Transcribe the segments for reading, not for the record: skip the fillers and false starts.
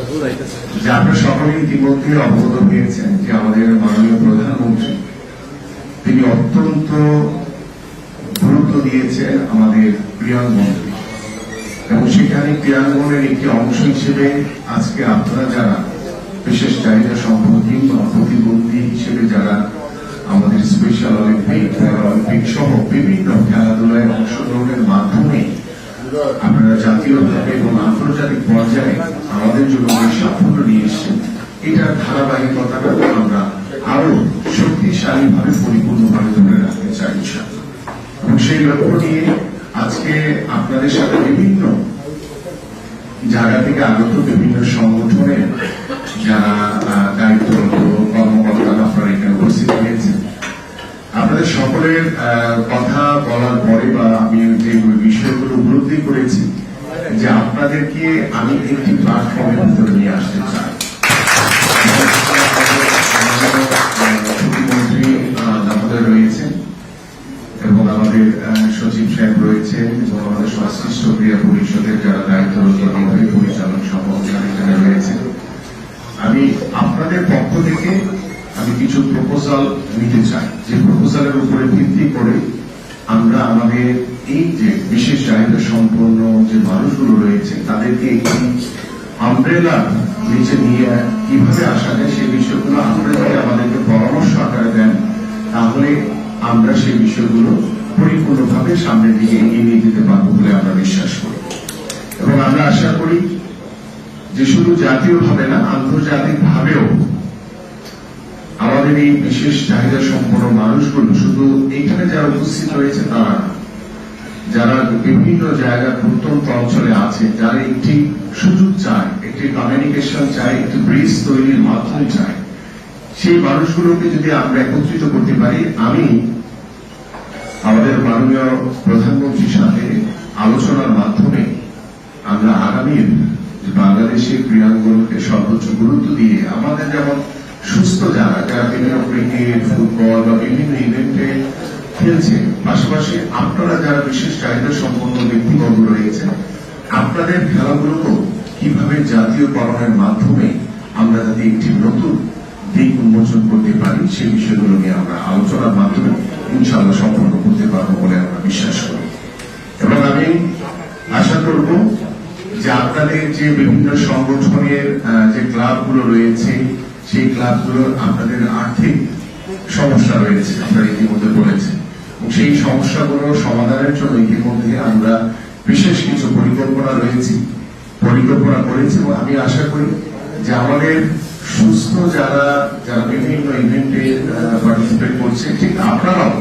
যে আপনারা সকলে ইতিমধ্যে অবগত হয়েছেন যে আমাদের মাননীয় প্রধানমন্ত্রী তিনি অত্যন্ত গুরুত্ব দিয়েছেন আমাদের ক্রীড়াঙ্গনকে, এবং সেখানে ক্রীড়াঙ্গনের একটি অংশ হিসেবে আজকে আপনারা যারা বিশেষ চাহিদা সম্পন্ন কিংবা প্রতিবন্ধী হিসেবে যারা আমাদের স্পেশাল অলিম্পিক, প্যারা অলিম্পিক সহ বিভিন্ন খেলাধুলায় অংশগ্রহণের মাধ্যমে আপনারা জাতীয়ভাবে এবং আন্তর্জাতিক পর্যায়ে আমাদের জন্য যে সাফল্য নিয়ে এসছেন, এটার ধারাবাহিকতাটা আমরা আরো শক্তিশালীভাবে পরিপূর্ণভাবে ধরে রাখতে চাই। এবং সেই লক্ষ্য নিয়ে আজকে আপনাদের সাথে বিভিন্ন জায়গা থেকে আগত বিভিন্ন সংগঠনের যারা দায়িত্বরত কর্মকর্তারা আপনারা এখানে উপস্থিত হয়েছেন, আপনাদের সকলের কথা বলার পরে বা আমি যে বিষয়গুলো উপলব্ধি করেছি যে আপনাদেরকে আমি একটি প্ল্যাটফর্মের ভিতরে নিয়ে আসতে চাই। প্রতিমন্ত্রী আমাদের রয়েছেন এবং আমাদের সচিব সাহেব রয়েছেন এবং আমাদের সংশ্লিষ্ট ক্রীড়া পরিষদের যারা দায়িত্বরত নির্বাহী পরিচালক সহ এখানে রয়েছেন। আমি আপনাদের পক্ষ থেকে আমি কিছু প্রপোজাল নিতে চাই, যে প্রপোজালের উপরে ভিত্তি করে আমরা আমাদের এই যে বিশেষ চাহিদা সম্পন্ন যে মানুষগুলো রয়েছে তাদেরকে একটি আমব্রেলা নিচে নিয়ে কিভাবে আসা যায় সেই বিষয়গুলো আপনারা যদি আমাদেরকে পরামর্শ আকারে দেন, তাহলে আমরা সেই বিষয়গুলো পরিপূর্ণভাবে সামনের দিকে এগিয়ে নিয়ে যেতে পারবো বলে আমরা বিশ্বাস করি। এবং আমরা আশা করি যে শুধু জাতীয়ভাবে না, আন্তর্জাতিক ভাবেও আমাদের এই বিশেষ চাহিদা সম্পন্ন মানুষগুলো শুধু এইখানে যারা উপস্থিত রয়েছে তারা না, যারা বিভিন্ন জায়গার প্রত্যন্ত অঞ্চলে আছে, যারা একটি সুযোগ চায়, একটি কমিউনিকেশন চায়, একটি ব্রিজ তৈরির মাধ্যম চায়, সেই মানুষগুলোকে যদি আমরা একত্রিত করতে পারি, আমি আমাদের মাননীয় প্রধানমন্ত্রীর সাথে আলোচনার মাধ্যমে আমরা আগামী বাংলাদেশের ক্রীড়াঙ্গনকে সর্বোচ্চ গুরুত্ব দিয়ে আমাদের যেমন সুস্থ যারা বিভিন্ন ক্রিকেট, ফুটবল বা বিভিন্ন ইভেন্টে খেলছে, পাশাপাশি আপনারা যারা বিশেষ চাহিদা সম্পন্ন ব্যক্তিবর্গ রয়েছে, আপনাদের খেলাগুলোকেও কিভাবে জাতীয়করণের মাধ্যমে আমরা যাতে একটি নতুন দিক উন্মোচন করতে পারি সেই বিষয়গুলো নিয়ে আমরা আলোচনার মাধ্যমে ইনশাআল্লাহ সম্পন্ন করতে পারবো বলে আমরা বিশ্বাস করি। এবং আমি আশা করব যে আপনাদের যে বিভিন্ন সংগঠনের যে ক্লাবগুলো রয়েছে সেই ক্লাবগুলোর আপনাদের আর্থিক সমস্যা রয়েছে, আপনারা ইতিমধ্যে বলেছেন, এবং সেই সমস্যাগুলো সমাধানের জন্য ইতিমধ্যে আমরা বিশেষ কিছু পরিকল্পনা করেছি এবং আমি আশা করি যে আমাদের সুস্থ যারা বিভিন্ন ইভেন্টে পার্টিসিপেট করছে, ঠিক আপনারাও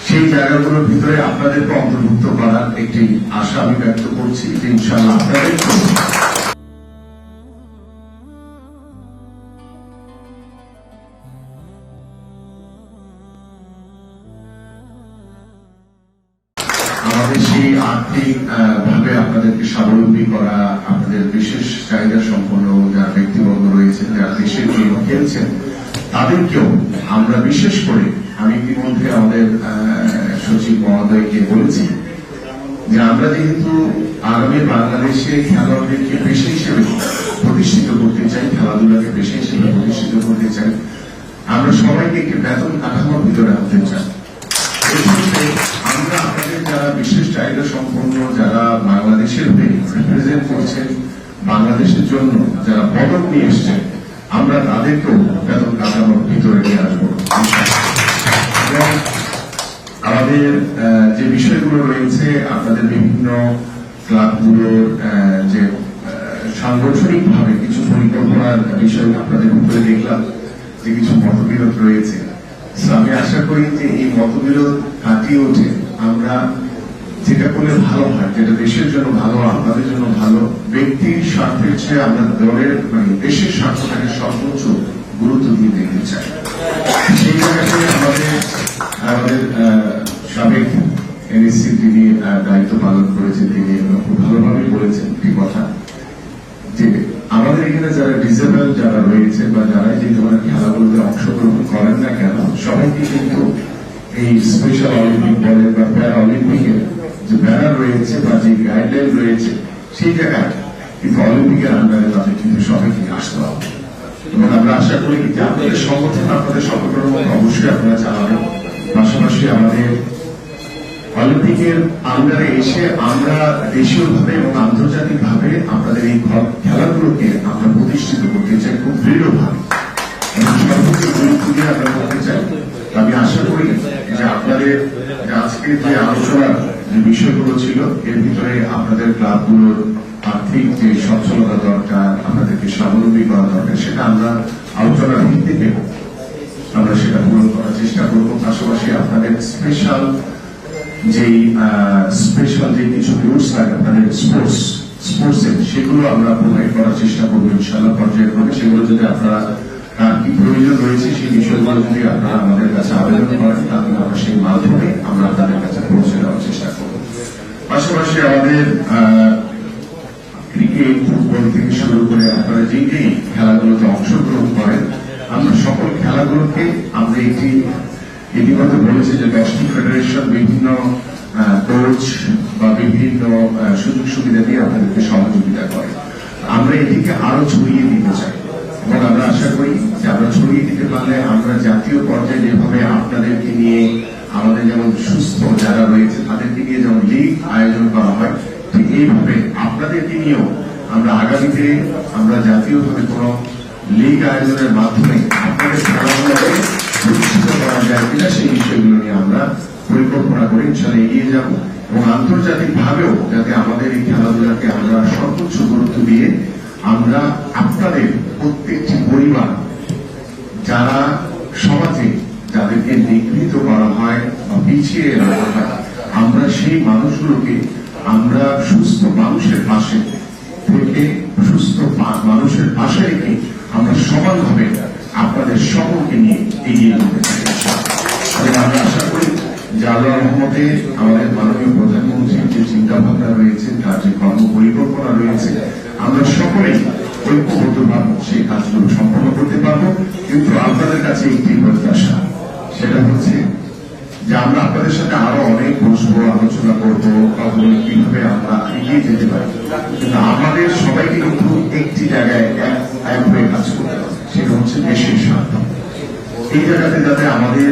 সেই জায়গাগুলোর ভিতরে আপনাদেরকে অন্তর্ভুক্ত করার একটি আশা আমি ব্যক্ত করছি যে ইনশাআল্লাহ আপনাদের আমাদের সেই আর্থিক ভাবে আপনাদেরকে স্বাবলম্বী করা, আপনাদের বিশেষ চাহিদা সম্পন্ন যারা ব্যক্তিবর্গ রয়েছেন, যারা দেশের জন্য খেলছেন, তাদেরকেও আমরা বিশেষ করে আমি ইতিমধ্যে আমাদের সচিব মহোদয়কে বলেছি যে আমরা যেহেতু আগামী বাংলাদেশে খেলোয়াড়দেরকে পেশা হিসেবে প্রতিষ্ঠিত করতে চাই, খেলাধুলাকে পেশা হিসেবে প্রতিষ্ঠিত করতে চাই, আমরা সবাইকে একটি বেতন কাঠামোর ভিতরে আনতে চাই। আমরা আপনাদের যারা বিশেষ চাহিদা সম্পন্ন যারা বাংলাদেশের হয়ে রিপ্রেজেন্ট করছেন, বাংলাদেশের জন্য যারা পদক নিয়ে এসছেন, আমরা তাদেরকেও বেতন কাঠামোর ভিতরে নিয়ে আসবো। এবং আমাদের যে বিষয়গুলো রয়েছে, আপনাদের বিভিন্ন ক্লাবগুলোর যে সাংগঠনিক ভাবে কিছু পরিকল্পনার বিষয় আপনাদের উপরে দেখলাম যে কিছু মতবিরোধ রয়েছে। আমি আশা করি যে এই মতবিরোধ কাটিয়ে ওঠে আমরা যেটা করলে ভালো হয়, যেটা দেশের জন্য ভালো, আপনাদের জন্য ভালো, ব্যক্তির স্বার্থের চেয়ে আমরা দলের দেশের স্বার্থটাকে সর্বোচ্চ গুরুত্ব দিয়ে দেখতে চাই। সেই জায়গাতে আমাদের সাবেক এনএসসি তিনি দায়িত্ব পালন করেছেন, তিনি খুব ভালোভাবে বলেছেন একটি কথা যে আমাদের এখানে যারা ডিসেবল যারা রয়েছে বা যারা যে ধরনের খেলাগুলোতে অংশগ্রহণ করেন না কেন, সবাইকে কিন্তু এই স্পেশাল অলিম্পিক বলেন বা প্যারা অলিম্পিকের যে ব্যানার রয়েছে বা যে গাইডলাইন রয়েছে, সেই জায়গায় কিন্তু অলিম্পিকের আন্ডারে তাদের কিন্তু সবাইকে আসতে হবে। এবং আমরা আশা করি যে আপনাদের সংগঠন আপনাদের সংগঠনের মধ্যে অবশ্যই আপনারা চালাবেন। পাশাপাশি আমাদের অলিম্পিকের আন্ডারে এসে আমরা দেশীয়ভাবে এবং আন্তর্জাতিকভাবে আপনাদের এই খেলাগুলোকে আমরা প্রতিষ্ঠিত করতে চাই খুব দৃঢ়ভাবে এবং সর্বোচ্চ গুরুত্ব দিয়ে আমরা করতে চাই। আমি আশা করি যে আপনাদের আজকের যে আলোচনার যে বিষয়গুলো ছিল এর ভিতরে আপনাদের ক্লাবগুলোর আর্থিক যে সচ্ছলতা দরকার, আপনাদেরকে স্বাবলম্বী করা দরকার, সেটা আমরা আলোচনার ভিত্তিতে আমরা সেটা পূরণ করার চেষ্টা করবো। পাশাপাশি আপনাদের স্পেশাল যে কিছু কোর্স থাকে আপনাদের স্পোর্টসের, সেগুলো আমরা প্রোভাইড করার চেষ্টা করবো ইনশাআল্লাহ পর্যায়ক্রমে। সেগুলো যদি আপনারা কার কি প্রয়োজন রয়েছে সেই বিষয়গুলো যদি আপনারা আমাদের কাছে আবেদন করেন, তাহলে আমরা সেই মাধ্যমে আমরা আপনাদের কাছে পৌঁছে দেওয়ার চেষ্টা করব। পাশাপাশি আমাদের ক্রিকেট, ফুটবল থেকে শুরু করে আপনারা যেই খেলাগুলোতে অংশগ্রহণ করেন, আমরা সকল খেলাগুলোকে আমরা ইতিমধ্যে বলেছি যে 10টি ফেডারেশন বিভিন্ন কোচ বা বিভিন্ন সুযোগ সুবিধা দিয়ে আপনাদেরকে সহযোগিতা করে। আমরা এটিকে আরো ছড়িয়ে দিতে চাই এবং আমরা আশা করি যে আমরা ছড়িয়ে দিতে পারলে আমরা জাতীয় পর্যায়ে যেভাবে আপনাদেরকে নিয়ে আমাদের যেমন সুস্থ যারা রয়েছে তাদেরকে নিয়ে যেমন লিগ আয়োজন করা হয়, ঠিক এইভাবে আপনাদেরকে নিয়েও আমরা আগামীতে আমরা জাতীয়ভাবে কোন লিগ আয়োজনের মাধ্যমে আপনাদের খেলাধুলাকে প্রতিষ্ঠিত করা যায় কিনা সেই বিষয়গুলো নিয়ে আমরা পরিকল্পনা করে ইনশাআল্লাহ এগিয়ে যাব এবং আন্তর্জাতিক ভাবেও যাতে আমাদের এই খেলাধুলাকে আমরা সর্বোচ্চ গুরুত্ব দিয়ে আমরা আপনাদের প্রত্যেকটি পরিবার যারা সমাজে যাদেরকে নিগৃহীত করা হয় বা পিছিয়ে রাখা হয়, আমরা সেই মানুষগুলোকে আমরা সুস্থ মানুষের পাশে থেকে সুস্থ মানুষের পাশে রেখে আমরা সমানভাবে আপনাদের সকলকে নিয়ে এগিয়ে যেতে চাই। আমরা আশা করি যে আল্লাহর রহমতে আমাদের মাননীয় প্রধানমন্ত্রীর যে চিন্তা ভাবনা রয়েছে, তার যে কর্ম পরিকল্পনা রয়েছে, আমরা সকলেই ঐক্যবদ্ধভাবে সেই কাজগুলো সম্পন্ন করতে পারবো। কিন্তু আপনাদের কাছে একটি প্রত্যাশা, সেটা হচ্ছে যে আমরা আপনাদের সাথে আরো অনেক বসবো, আলোচনা করবো, কিভাবে আমরা এগিয়ে যেতে পারি, কিন্তু আমাদের সবাইকে কিন্তু একটি জায়গায় এক হয়ে কাজ করতে হবে, সেটা হচ্ছে দেশের স্বার্থ। এই জায়গাতে যাতে আমাদের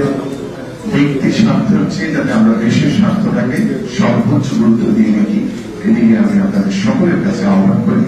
ব্যক্তির স্বার্থ হচ্ছে যাতে আমরা দেশের স্বার্থটাকে সর্বোচ্চ গুরুত্ব দিয়ে দেখি, এদিকে আমি আপনাদের সকলের কাছে আহ্বান করি।